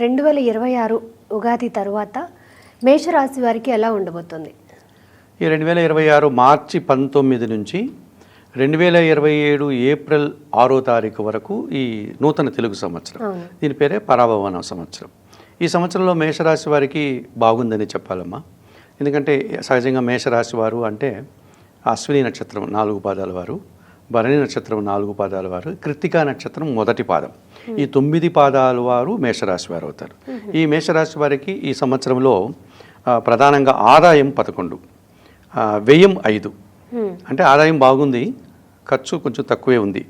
2026 ఉగాది తరువాత మేషరాశి వారికి ఎలా ఉండబోతుంది? ఈ 2026 మార్చి 19 నుంచి 2027 ఏప్రిల్ 6వ తారీఖు వరకు ఈ నూతన తెలుగు సంవత్సరం. దీని పేరే పరాభవన సంవత్సరం. ఈ సంవత్సరంలో మేషరాశి వారికి బాగుందని చెప్పాలమ్మా. ఎందుకంటే సహజంగా మేషరాశి వారు అంటే అశ్విని నక్షత్రం 4 పాదాల వారు, భరణి నక్షత్రం 4 పాదాల వారు, కృత్తికా నక్షత్రం మొదటి పాదం, ఈ 9 పాదాల వారు మేషరాశి వారు అవుతారు. ఈ మేషరాశి వారికి ఈ సంవత్సరంలో ప్రధానంగా ఆదాయం 11, వ్యయం 5. అంటే ఆదాయం బాగుంది, ఖర్చు కొంచెం తక్కువే ఉంది.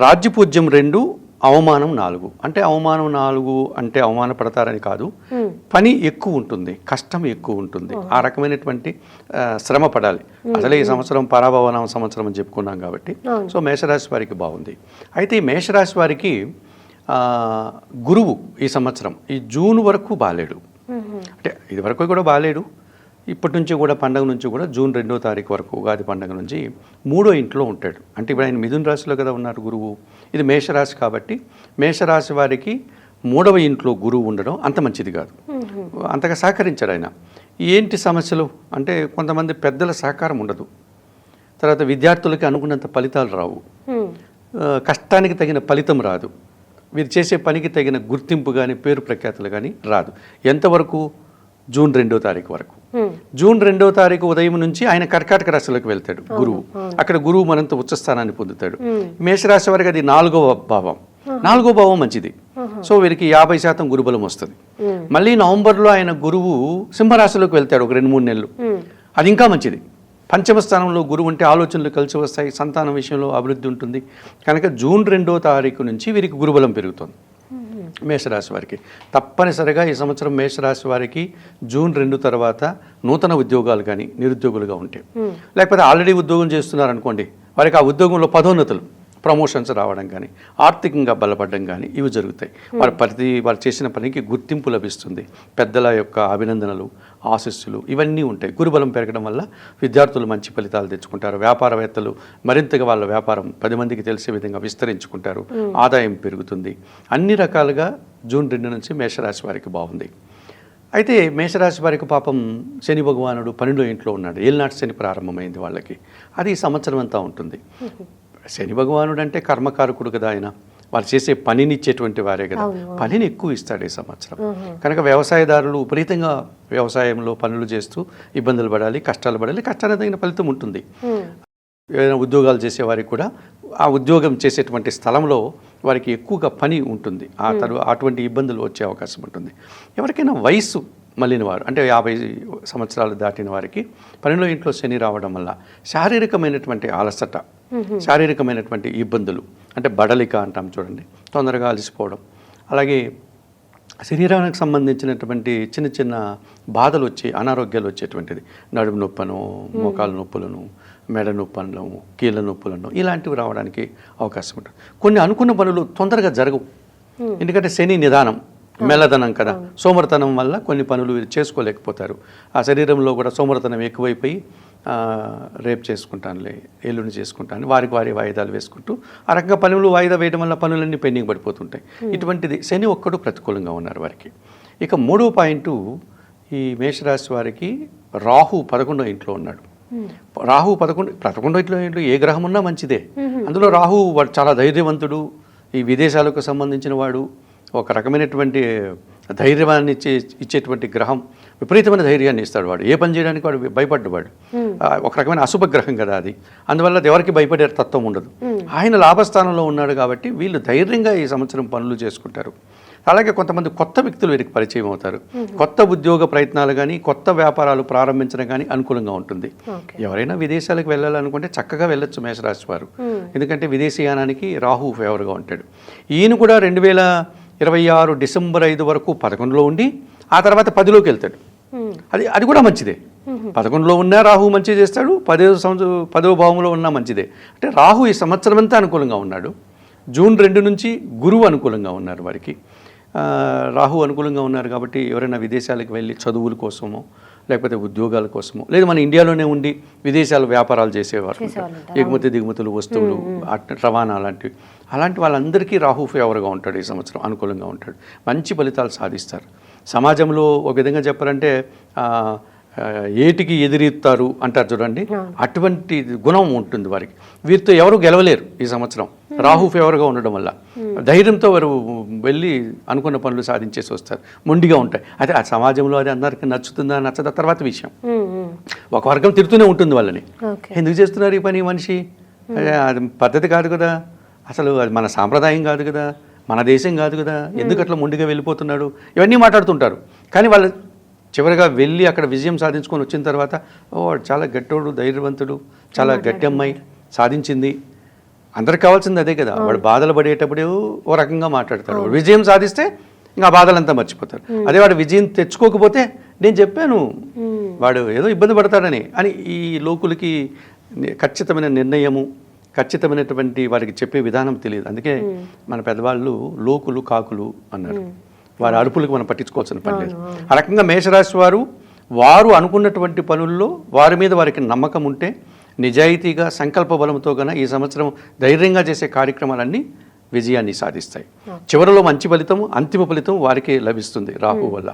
రాజ్యపూజ్యం 2, అవమానం 4. అంటే అవమానం 4 అంటే అవమానపడతారని కాదు, పని ఎక్కువ ఉంటుంది, కష్టం ఎక్కువ ఉంటుంది, ఆ రకమైనటువంటి శ్రమ పడాలి. అసలే ఈ సంవత్సరం పరాభవన సంవత్సరం అని చెప్పుకున్నాం కాబట్టి సో మేషరాశి వారికి బాగుంది. అయితే ఈ మేషరాశి వారికి గురువు ఈ సంవత్సరం ఈ జూన్ వరకు బాలేడు. అంటే ఇది వరకు కూడా బాలేడు, ఇప్పటి నుంచి కూడా పండగ నుంచి కూడా జూన్ 2వ తారీఖు వరకు ఉగాది పండగ నుంచి 3వ ఇంట్లో ఉంటాడు. అంటే ఇప్పుడు ఆయన మిథున రాశిలో కదా ఉన్నారు గురువు, ఇది మేషరాశి కాబట్టి మేషరాశి వారికి 3వ ఇంట్లో గురువు ఉండడం అంత మంచిది కాదు, అంతగా సహకరించాడు ఆయన. ఏంటి సమస్యలు అంటే కొంతమంది పెద్దల సహకారం ఉండదు, తర్వాత విద్యార్థులకి అనుకున్నంత ఫలితాలు రావు, కష్టానికి తగిన ఫలితం రాదు, వీరు చేసే పనికి తగిన గుర్తింపు కానీ పేరు ప్రఖ్యాతులు కానీ రాదు. ఎంతవరకు? జూన్ 2వ తారీఖు వరకు. జూన్ 2వ తారీఖు ఉదయం నుంచి ఆయన కర్కాటక రాశిలోకి వెళ్తాడు గురువు. అక్కడ గురువు మనంత ఉచ్చస్థానాన్ని పొందుతాడు. మేషరాశి వారికి అది 4వ భావం. 4వ భావం మంచిది, సో వీరికి 50% గురుబలం వస్తుంది. మళ్ళీ నవంబర్లో ఆయన గురువు సింహరాశిలోకి వెళ్తాడు ఒక 2-3 నెలలు, అది ఇంకా మంచిది. పంచమ స్థానంలో గురువు ఉంటే ఆలోచనలు కలిసి వస్తాయి, సంతానం విషయంలో అభివృద్ధి ఉంటుంది. కనుక జూన్ 2వ తారీఖు నుంచి వీరికి గురుబలం పెరుగుతుంది మేషరాశి వారికి. తప్పనిసరిగా ఈ సంవత్సరం మేషరాశి వారికి జూన్ 2 తర్వాత నూతన ఉద్యోగాలు కానీ నిరుద్యోగులుగా ఉంటే, లేకపోతే ఆల్రెడీ ఉద్యోగం చేస్తున్నారనుకోండి, వారికి ఆ ఉద్యోగంలో పదోన్నతులు ప్రమోషన్స్ రావడం కానీ ఆర్థికంగా బలపడడం కానీ ఇవి జరుగుతాయి. వారు చేసిన పనికి గుర్తింపు లభిస్తుంది, పెద్దల యొక్క అభినందనలు ఆశీస్సులు ఇవన్నీ ఉంటాయి. గురుబలం పెరగడం వల్ల విద్యార్థులు మంచి ఫలితాలు తెచ్చుకుంటారు, వ్యాపారవేత్తలు మరింతగా వాళ్ళ వ్యాపారం 10 మందికి తెలిసే విధంగా విస్తరించుకుంటారు, ఆదాయం పెరుగుతుంది. అన్ని రకాలుగా జూన్ 2 నుంచి మేషరాశి వారికి బాగుంది. అయితే మేషరాశి వారికి పాపం శని భగవానుడు 12వ ఇంట్లో ఉన్నాడు, ఏలినాటి శని ప్రారంభమైంది వాళ్ళకి, అది ఈ సంవత్సరం అంతా ఉంటుంది. శని భగవానుడు అంటే కర్మకారకుడు కదా, ఆయన వాళ్ళు చేసే పనిని ఇచ్చేటువంటి వారే కదా, పనిని ఎక్కువ ఇస్తాడు ఈ సంవత్సరం. కనుక వ్యవసాయదారులు విపరీతంగా వ్యవసాయంలో పనులు చేస్తూ ఇబ్బందులు పడాలి, కష్టాలు పడాలి, కష్టానికి తగిన ఫలితం ఉంటుంది. ఏదైనా ఉద్యోగాలు చేసేవారికి కూడా ఆ ఉద్యోగం చేసేటువంటి స్థలంలో వారికి ఎక్కువగా పని ఉంటుంది, అటువంటి ఇబ్బందులు వచ్చే అవకాశం ఉంటుంది. ఎవరికైనా వయసు మళ్ళిన వారు అంటే 50 సంవత్సరాలు దాటిన వారికి 12వ ఇంట్లో శని రావడం వల్ల శారీరకమైనటువంటి అలసట, శారీరకమైనటువంటి ఇబ్బందులు అంటే బడలిక అంటాం చూడండి, తొందరగా అలసిపోవడం, అలాగే శరీరానికి సంబంధించినటువంటి చిన్న చిన్న బాధలు వచ్చి అనారోగ్యాలు వచ్చేటువంటిది, నడుము నొప్పను, మోకాలు నొప్పులను, మెడ నొప్పులను, కీళ్ళ నొప్పులను ఇలాంటివి రావడానికి అవకాశం ఉంటుంది. కొన్ని అనుకున్న పనులు తొందరగా జరగవు, ఎందుకంటే శని నిదానం, మెల్లదనం కదా, సోమరతనం వల్ల కొన్ని పనులు చేసుకోలేకపోతారు. ఆ శరీరంలో కూడా సోమరతనం ఎక్కువైపోయి రేపు చేసుకుంటానులే, ఎల్లుండి చేసుకుంటాను, వారికి వాయిదాలు వేసుకుంటూ ఆ రకంగా పనులు వాయిదా వేయడం వల్ల పనులన్నీ పెండింగ్ పడిపోతుంటాయి. ఇటువంటిది శని ఒక్కడు ప్రతికూలంగా ఉన్నారు వారికి. ఇక 3వ పాయింట్, ఈ మేషరాశి వారికి రాహు 11వ ఇంట్లో ఉన్నాడు. రాహు 11వ ఇంట్లో ఏ గ్రహం ఉన్నా మంచిదే. అందులో రాహు వాడు చాలా ధైర్యవంతుడు, ఈ విదేశాలకు సంబంధించిన వాడు, ఒక రకమైనటువంటి ధైర్యాన్ని ఇచ్చేటువంటి గ్రహం, విపరీతమైన ధైర్యాన్ని ఇస్తాడు. వాడు ఏ పని చేయడానికి వాడు భయపడ్డవాడు, ఒక రకమైన అశుభ గ్రహం కదా అది, అందువల్ల ఎవరికి భయపడే తత్వం ఉండదు. ఆయన లాభస్థానంలో ఉన్నాడు కాబట్టి వీళ్ళు ధైర్యంగా ఈ సంవత్సరం పనులు చేసుకుంటారు. అలాగే కొంతమంది కొత్త వ్యక్తులు వీరికి పరిచయం అవుతారు, కొత్త ఉద్యోగ ప్రయత్నాలు కానీ కొత్త వ్యాపారాలు ప్రారంభించడం కానీ అనుకూలంగా ఉంటుంది. ఎవరైనా విదేశాలకు వెళ్ళాలనుకుంటే చక్కగా వెళ్ళొచ్చు మేషరాశి వారు, ఎందుకంటే విదేశీయానానికి రాహు ఫేవర్గా ఉంటాడు. ఈయన కూడా 2026 డిసెంబర్ 5 వరకు 11లో ఉండి ఆ తర్వాత 10లోకి వెళ్తాడు. అది కూడా మంచిదే. 11లో ఉన్నా రాహు మంచి చేస్తాడు, 10వ భావంలో ఉన్నా మంచిదే. అంటే రాహు ఈ సంవత్సరం అంతా అనుకూలంగా ఉన్నాడు. జూన్ 2 నుంచి గురువు అనుకూలంగా ఉన్నారు వారికి. రాహు అనుకూలంగా ఉన్నారు కాబట్టి ఎవరైనా విదేశాలకు వెళ్ళి చదువుల కోసమో లేకపోతే ఉద్యోగాల కోసమో, లేదు మన ఇండియాలోనే ఉండి విదేశాల వ్యాపారాలు చేసేవారు, ఎగుమతి దిగుమతులు, వస్తువులు, రవాణా లాంటివి. అలాంటి వాళ్ళందరికీ రాహు ఫేవర్గా ఉంటాడు, ఈ సంవత్సరం అనుకూలంగా ఉంటాడు, మంచి ఫలితాలు సాధిస్తారు. సమాజంలో ఒక విధంగా చెప్పాలంటే ఏటికి ఎదిరిస్తారు అంటారు చూడండి, అటువంటి గుణం ఉంటుంది వారికి. వీరితో ఎవరు గెలవలేరు ఈ సంవత్సరం రాహు ఫేవర్గా ఉండడం వల్ల. ధైర్యంతో వారు వెళ్ళి అనుకున్న పనులు సాధించేసి వస్తారు, మొండిగా ఉంటాయి. అయితే ఆ సమాజంలో అది అందరికీ నచ్చుతుందా నచ్చదా తర్వాత విషయం. ఒక వర్గం తిడుతూనే ఉంటుంది వాళ్ళని, ఎందుకు చేస్తున్నారు ఈ పని మనిషి, అది పద్ధతి కాదు కదా, అసలు అది మన సాంప్రదాయం కాదు కదా, మన దేశం కాదు కదా, ఎందుకు అట్లా మొండిగా వెళ్ళిపోతున్నాడు, ఇవన్నీ మాట్లాడుతుంటారు. కానీ వాళ్ళు చివరిగా వెళ్ళి అక్కడ విజయం సాధించుకొని వచ్చిన తర్వాత వాడు చాలా గట్టోడు, ధైర్యవంతుడు, చాలా గట్టి అమ్మాయి సాధించింది, అందరికి కావాల్సింది అదే కదా. వాడు బాధలు పడేటప్పుడు ఓ రకంగా మాట్లాడతాడు, వాడు విజయం సాధిస్తే ఇంకా బాధలంతా మర్చిపోతారు. అదే వాడు విజయం తెచ్చుకోకపోతే నేను చెప్పాను వాడు ఏదో ఇబ్బంది పడతాడని అని ఈ లోకులకి ఖచ్చితమైన నిర్ణయము, ఖచ్చితమైనటువంటి వారికి చెప్పే విధానం తెలియదు. అందుకే మన పెద్దవాళ్ళు లోకులు కాకులు అన్నారు. వారి అరుపులకు మనం పట్టించుకోవాల్సిన పని లేదు. ఆ రకంగా మేషరాశి వారు అనుకున్నటువంటి పనుల్లో వారి మీద వారికి నమ్మకం ఉంటే, నిజాయితీగా సంకల్ప బలంతో గన ఈ సంవత్సరం ధైర్యంగా చేసే కార్యక్రమాలన్నీ విజయాన్ని సాధిస్తాయి. చివరిలో మంచి ఫలితం, అంతిమ ఫలితం వారికి లభిస్తుంది రాహు వల్ల.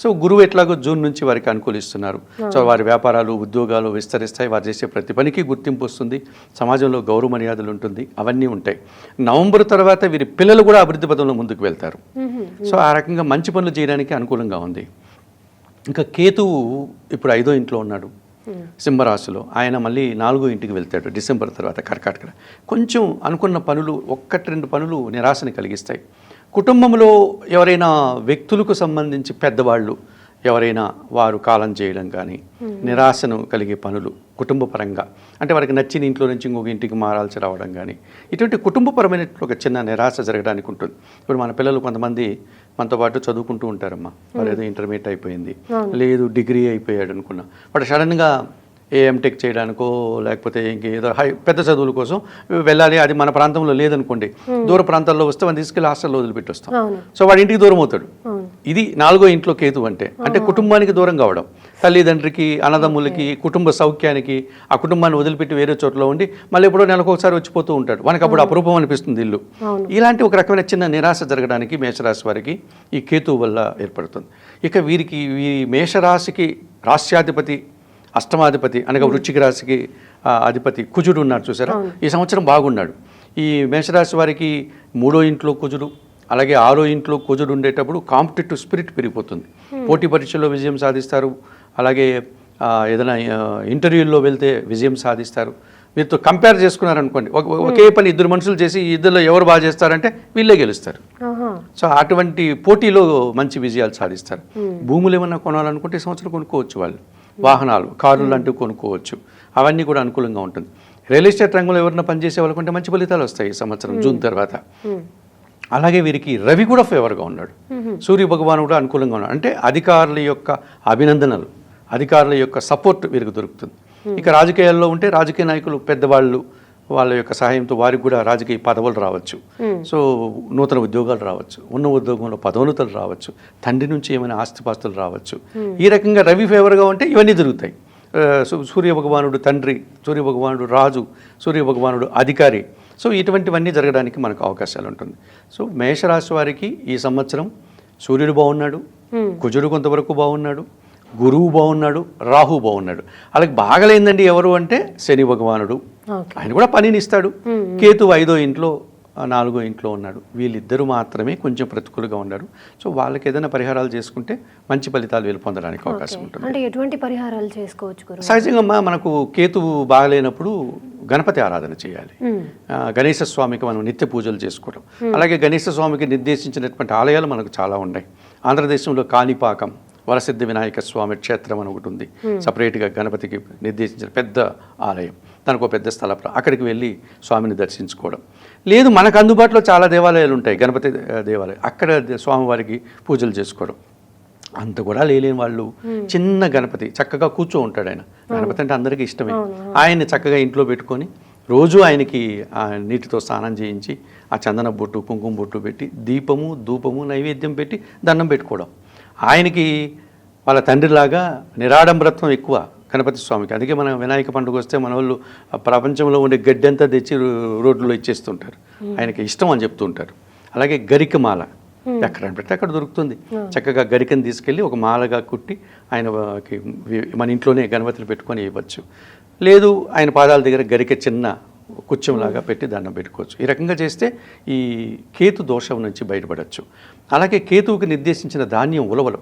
సో గురువు ఎట్లాగో జూన్ నుంచి వారికి అనుకూలిస్తున్నారు. సో వారి వ్యాపారాలు, ఉద్యోగాలు విస్తరిస్తాయి, వారు చేసే ప్రతి పనికి గుర్తింపు వస్తుంది, సమాజంలో గౌరవ మర్యాదలు ఉంటుంది, అవన్నీ ఉంటాయి. నవంబర్ తర్వాత వీరి పిల్లలు కూడా అభివృద్ధి పదంలో ముందుకు వెళ్తారు. సో ఆ రకంగా మంచి పనులు చేయడానికి అనుకూలంగా ఉంది. ఇంకా కేతువు ఇప్పుడు 5వ ఇంట్లో ఉన్నాడు సింహరాశిలో, ఆయన మళ్ళీ 4వ ఇంటికి వెళ్తాడు డిసెంబర్ తర్వాత కర్కాటక. కొంచెం అనుకున్న పనులు 1-2 పనులు నిరాశని కలిగిస్తాయి. కుటుంబంలో ఎవరైనా వ్యక్తులకు సంబంధించి పెద్దవాళ్ళు ఎవరైనా వారు కాలం చేయడం కానీ, నిరాశను కలిగే పనులు కుటుంబ పరంగా, అంటే వారికి నచ్చిన ఇంట్లో నుంచి ఇంకొక ఇంటికి మారాల్సి రావడం కానీ, ఇటువంటి కుటుంబపరమైన ఒక చిన్న నిరాశ జరగడానికి ఉంటుంది. ఇప్పుడు మన పిల్లలు కొంతమంది మనతో పాటు చదువుకుంటూ ఉంటారమ్మా, వారు ఏదో ఇంటర్మీడియట్ అయిపోయింది, లేదు డిగ్రీ అయిపోయాడు అనుకున్నా, వాడు సడన్గా ఎంటెక్ చేయడానికో లేకపోతే ఇంకేదో పెద్ద చదువుల కోసం వెళ్ళాలి, అది మన ప్రాంతంలో లేదనుకోండి, దూర ప్రాంతాల్లో వస్తే మనం తీసుకెళ్ళి హాస్టల్లో వదిలిపెట్టి వస్తాం. సో వాడి ఇంటికి దూరం అవుతాడు. ఇది 4వ ఇంట్లో కేతు అంటే కుటుంబానికి దూరం కావడం, తల్లిదండ్రికి, అన్నదమ్ములకి, కుటుంబ సౌఖ్యానికి, ఆ కుటుంబాన్ని వదిలిపెట్టి వేరే చోట్ల ఉండి మళ్ళీ ఎప్పుడో నెలకొకసారి వచ్చిపోతూ ఉంటాడు, మనకు అప్పుడు అపరూపం అనిపిస్తుంది ఇల్లు. ఇలాంటి ఒక రకమైన చిన్న నిరాశ జరగడానికి మేషరాశి వారికి ఈ కేతువు వల్ల ఏర్పడుతుంది. ఇక వీరికి మేషరాశికి రాశ్యాధిపతి, అష్టమాధిపతి అనగా వృశ్చిక రాశికి అధిపతి కుజుడు ఉన్నాడు చూసారా, ఈ సంవత్సరం బాగున్నాడు. ఈ మేషరాశి వారికి 3వ ఇంట్లో కుజుడు, అలాగే 6వ ఇంట్లో కుజుడు ఉండేటప్పుడు కాంపిటేటివ్ స్పిరిట్ పెరిగిపోతుంది, పోటీ పరీక్షల్లో విజయం సాధిస్తారు, అలాగే ఏదైనా ఇంటర్వ్యూల్లో వెళ్తే విజయం సాధిస్తారు. వీరితో కంపేర్ చేసుకున్నారనుకోండి, ఒకే పని 2 మనుషులు చేసి ఇద్దరిలో ఎవరు బాగా చేస్తారంటే వీళ్ళే గెలుస్తారు. సో అటువంటి పోటీలో మంచి విజయాలు సాధిస్తారు. భూములు ఏమన్నా కొనాలనుకుంటే ఈ సంవత్సరం కొనుక్కోవచ్చు, వాళ్ళు వాహనాలు, కార్లు లాంటివి కొనుక్కోవచ్చు, అవన్నీ కూడా అనుకూలంగా ఉంటుంది. రియల్ ఎస్టేట్ రంగంలో ఎవరైనా పనిచేసే వాళ్ళకుంటే మంచి ఫలితాలు వస్తాయి ఈ సంవత్సరం జూన్ తర్వాత. అలాగే వీరికి రవి కూడా ఫేవర్గా ఉన్నాడు, సూర్య భగవాను కూడా అనుకూలంగా ఉన్నాడు. అంటే అధికారుల యొక్క అభినందనలు, అధికారుల యొక్క సపోర్ట్ వీరికి దొరుకుతుంది. ఇక రాజకీయాల్లో ఉంటే రాజకీయ నాయకులు, పెద్దవాళ్ళు, వాళ్ళ యొక్క సహాయంతో వారికి కూడా రాజకీయ పదవులు రావచ్చు, సో నూతన ఉద్యోగాలు రావచ్చు, ఉన్న ఉద్యోగంలో పదోన్నతులు రావచ్చు, తండ్రి నుంచి ఏమైనా ఆస్తిపాస్తులు రావచ్చు. ఈ రకంగా రవి ఫేవర్గా ఉంటే ఇవన్నీ జరుగుతాయి. సూర్య భగవానుడు తండ్రి, సూర్య భగవానుడు రాజు, సూర్య భగవానుడు అధికారి. సో ఇటువంటివన్నీ జరగడానికి మనకు అవకాశాలు ఉంటుంది. సో మేషరాశి వారికి ఈ సంవత్సరం సూర్యుడు బాగున్నాడు, కుజుడు కొంతవరకు బాగున్నాడు, గురువు బాగున్నాడు, రాహు బాగున్నాడు. అలాగే బాగలేందండి ఎవరు అంటే శని భగవానుడు, ఆయన కూడా పనిని ఇస్తాడు. కేతు 5వ ఇంట్లో, 4వ ఇంట్లో ఉన్నాడు. వీళ్ళిద్దరూ మాత్రమే కొంచెం ప్రతికూలంగా ఉన్నారు. సో వాళ్ళకి ఏదైనా పరిహారాలు చేసుకుంటే మంచి ఫలితాలు వీళ్ళు పొందడానికి అవకాశం ఉంటుంది. అంటే ఎటువంటి పరిహారాలు చేసుకోవచ్చు? సహజంగా మనకు కేతువు బాగలేనప్పుడు గణపతి ఆరాధన చేయాలి, గణేశ స్వామికి మనం నిత్య పూజలు చేసుకోవడం. అలాగే గణేశ స్వామికి నిర్దేశించినటువంటి ఆలయాలు మనకు చాలా ఉన్నాయి. ఆంధ్రదేశంలో కాణిపాకం వరసిద్ధి వినాయక స్వామి క్షేత్రం అని ఒకటి ఉంది, సపరేట్గా గణపతికి నిర్దేశించిన పెద్ద ఆలయం, దానికి ఒక పెద్ద స్థలం, అక్కడికి వెళ్ళి స్వామిని దర్శించుకోవడం. లేదు మనకు అందుబాటులో చాలా దేవాలయాలు ఉంటాయి, గణపతి దేవాలయం, అక్కడ స్వామివారికి పూజలు చేసుకోవడం. అంత కూడా లేని వాళ్ళు చిన్న గణపతి చక్కగా కూర్చో ఉంటాడు. ఆయన గణపతి అంటే అందరికీ ఇష్టమే. ఆయన్ని చక్కగా ఇంట్లో పెట్టుకొని రోజు ఆయనకి నీటితో స్నానం చేయించి ఆ చందన బొట్టు, కుంకుమ బొట్టు పెట్టి దీపము, ధూపము, నైవేద్యం పెట్టి దండం పెట్టుకోవడం. ఆయనకి వాళ్ళ తండ్రిలాగా నిరాడంబరత్వం ఎక్కువ గణపతి స్వామికి. అందుకే మన వినాయక పండుగ వస్తే మన వాళ్ళు ప్రపంచంలో ఉండే గడ్డి అంతా తెచ్చి రోడ్లలో ఇచ్చేస్తుంటారు. ఆయనకి ఇష్టం అని చెప్తూ ఉంటారు. అలాగే గరికమాల ఎక్కడ పెడితే అక్కడ దొరుకుతుంది. చక్కగా గరికను తీసుకెళ్ళి ఒక మాలగా కుట్టి ఆయనకి మన ఇంట్లోనే గణపతిని పెట్టుకొని ఇవ్వచ్చు. లేదు ఆయన పాదాల దగ్గర గరిక చిన్న కుచ్చంలాగా పెట్టి దండం పెట్టుకోవచ్చు. ఈ రకంగా చేస్తే ఈ కేతు దోషం నుంచి బయటపడవచ్చు. అలాగే కేతువుకి నిర్దేశించిన ధాన్యం ఉలవలు.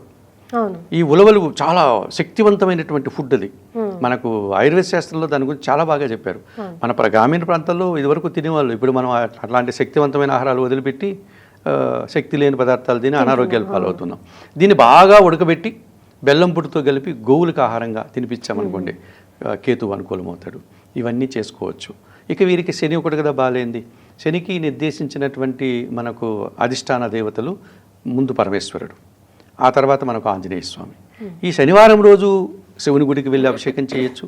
ఈ ఉలవలు చాలా శక్తివంతమైనటువంటి ఫుడ్ అది. మనకు ఆయుర్వేద శాస్త్రంలో దాని గురించి చాలా బాగా చెప్పారు. మన గ్రామీణ ప్రాంతాల్లో ఇదివరకు తినేవాళ్ళు. ఇప్పుడు మనం అట్లాంటి శక్తివంతమైన ఆహారాలు వదిలిపెట్టి శక్తి లేని పదార్థాలు తిని అనారోగ్యాలు పాలవుతున్నాం. దీన్ని బాగా ఉడకబెట్టి బెల్లం పుట్టుతో కలిపి గోవులకు ఆహారంగా తినిపించామనుకోండి, కేతువు అనుకూలమవుతాడు. ఇవన్నీ చేసుకోవచ్చు. ఇక వీరికి శని ఒకటి కదా బాగాలేంది. శనికి నిర్దేశించినటువంటి మనకు అధిష్టాన దేవతలు ముందు పరమేశ్వరుడు, ఆ తర్వాత మనకు ఆంజనేయ స్వామి. ఈ శనివారం రోజు శివుని గుడికి వెళ్ళి అభిషేకం చేయొచ్చు.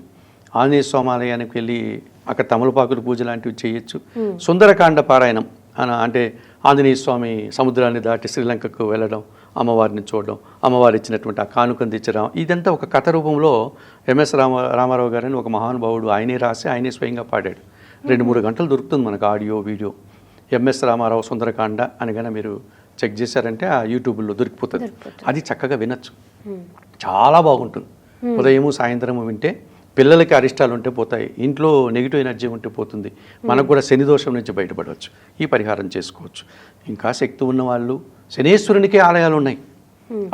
ఆంజనేయ స్వామి ఆలయానికి వెళ్ళి అక్కడ తమలపాకుల పూజ లాంటివి చేయొచ్చు. సుందరకాండ పారాయణం అంటే ఆంజనేయ స్వామి సముద్రాన్ని దాటి శ్రీలంకకు వెళ్ళడం, అమ్మవారిని చూడడం, అమ్మవారు ఇచ్చినటువంటి ఆ కానుకను తెచ్చడం, ఇదంతా ఒక కథ రూపంలో ఎంఎస్ రామారావు గారని ఒక మహానుభావుడు ఆయనే రాసి ఆయనే స్వయంగా పాడాడు. 2-3 గంటలు దొరుకుతుంది మనకు audio video. MS Ramarao Sundarakanda అనగానే మీరు చెక్ చేశారంటే ఆ యూట్యూబ్లో దొరికిపోతుంది. అది చక్కగా వినొచ్చు, చాలా బాగుంటుంది. ఉదయము సాయంత్రము వింటే పిల్లలకి అరిష్టాలు ఉంటే పోతాయి, ఇంట్లో నెగిటివ్ ఎనర్జీ ఉంటే పోతుంది, మనకు కూడా శని దోషం నుంచి బయటపడవచ్చు. ఈ పరిహారం చేసుకోవచ్చు. ఇంకా శక్తి ఉన్న వాళ్ళు శనేశ్వరునికే ఆలయాలు ఉన్నాయి,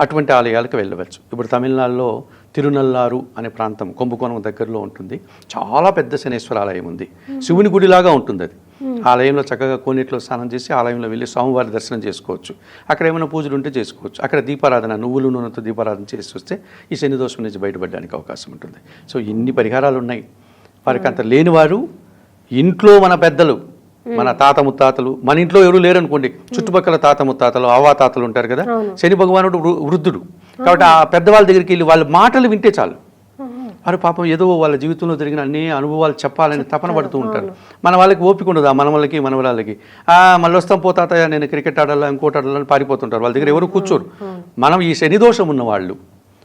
అటువంటి ఆలయాలకు వెళ్ళవచ్చు. ఇప్పుడు తమిళనాడులో తిరునల్లారు అనే ప్రాంతం కుంభకోణం దగ్గరలో ఉంటుంది. చాలా పెద్ద శనేశ్వర ఆలయం ఉంది, శివుని గుడిలాగా ఉంటుంది అది. ఆలయంలో చక్కగా కోనేటిలో స్నానం చేసి ఆలయంలో వెళ్ళి స్వామివారి దర్శనం చేసుకోవచ్చు. అక్కడ ఏమైనా పూజలు ఉంటే చేసుకోవచ్చు. అక్కడ దీపారాధన, నువ్వులు నూనెతో దీపారాధన చేసి వస్తే ఈ శని దోషం నుంచి బయటపడడానికి అవకాశం ఉంటుంది. సో ఇన్ని పరిహారాలు ఉన్నాయి. వారికి అంత లేనివారు ఇంట్లో మన పెద్దలు, మన తాత ముత్తాతలు, మన ఇంట్లో ఎవరు లేరనుకోండి, చుట్టుపక్కల తాత ముత్తాతలు, అవ్వా తాతలు ఉంటారు కదా. శని భగవానుడు వృద్ధుడు కాబట్టి ఆ పెద్దవాళ్ళ దగ్గరికి వెళ్ళి వాళ్ళ మాటలు వింటే చాలు. వారు పాపం ఏదో వాళ్ళ జీవితంలో జరిగిన అన్ని అనుభవాలు చెప్పాలని తపన పడుతూ ఉంటారు. మన వాళ్ళకి ఓపిక ఉండదు. ఆ మనవలకి మనవరాళ్ళకి మళ్ళీ వస్తాం పోతాతయ్య నేను క్రికెట్ ఆడాలా ఇంకోటి ఆడాలని పారిపోతుంటారు. వాళ్ళ దగ్గర ఎవరు కూర్చోరు. మనం ఈ శని దోషం ఉన్న వాళ్ళు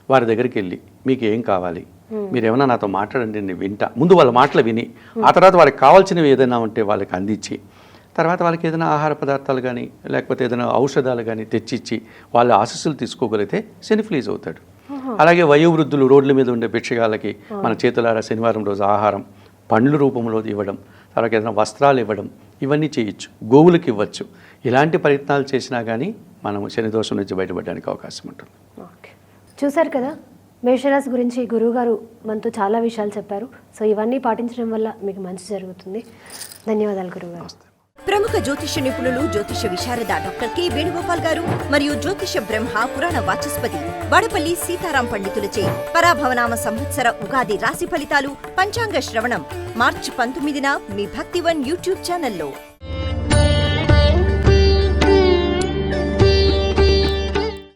వారి దగ్గరికి వెళ్ళి మీకు ఏం కావాలి, మీరు ఏమైనా నాతో మాట్లాడండి, నేను వింటా. ముందు వాళ్ళ మాటలు విని ఆ తర్వాత వారికి కావాల్సినవి ఏదైనా ఉంటే వాళ్ళకి అందించి, తర్వాత వాళ్ళకి ఏదైనా ఆహార పదార్థాలు కానీ లేకపోతే ఏదైనా ఔషధాలు కానీ తెచ్చిచ్చి వాళ్ళ ఆశీస్సులు తీసుకోగలిగితే శని ఫ్లీజ్ అవుతాడు. అలాగే వయోవృద్ధులు రోడ్ల మీద ఉండే భిక్షగాలకి మన చేతులారా శనివారం రోజు ఆహారం పండ్ల రూపంలో ఇవ్వడం, తర్వాత ఏదైనా వస్త్రాలు ఇవ్వడం, ఇవన్నీ చేయొచ్చు. గోవులకు ఇవ్వచ్చు. ఇలాంటి ప్రయత్నాలు చేసినా కానీ మనం శని దోషం నుంచి బయటపడడానికి అవకాశం ఉంటుంది. ఓకే, చూసారు కదా మేషరాశి గురించి గురువుగారు మనతో చాలా విషయాలు చెప్పారు. సో ఇవన్నీ పాటించడం వల్ల మీకు మంచి జరుగుతుంది. ధన్యవాదాలు గురువుగారు. ప్రముఖ జ్యోతిష నిపుణులు జ్యోతిష విశారద డాక్టర్ కె వేణుగోపాల్ గారు మరియు జ్యోతిష బ్రహ్మ పురాణ వాచస్పతి వాడపల్లి సీతారాం పండితులచే పరాభవనామ సంవత్సర ఉగాది రాశి ఫలితాలు పంచాంగ శ్రవణం మార్చి 19న మీ భక్తివన్ యూట్యూబ్ ఛానల్లో.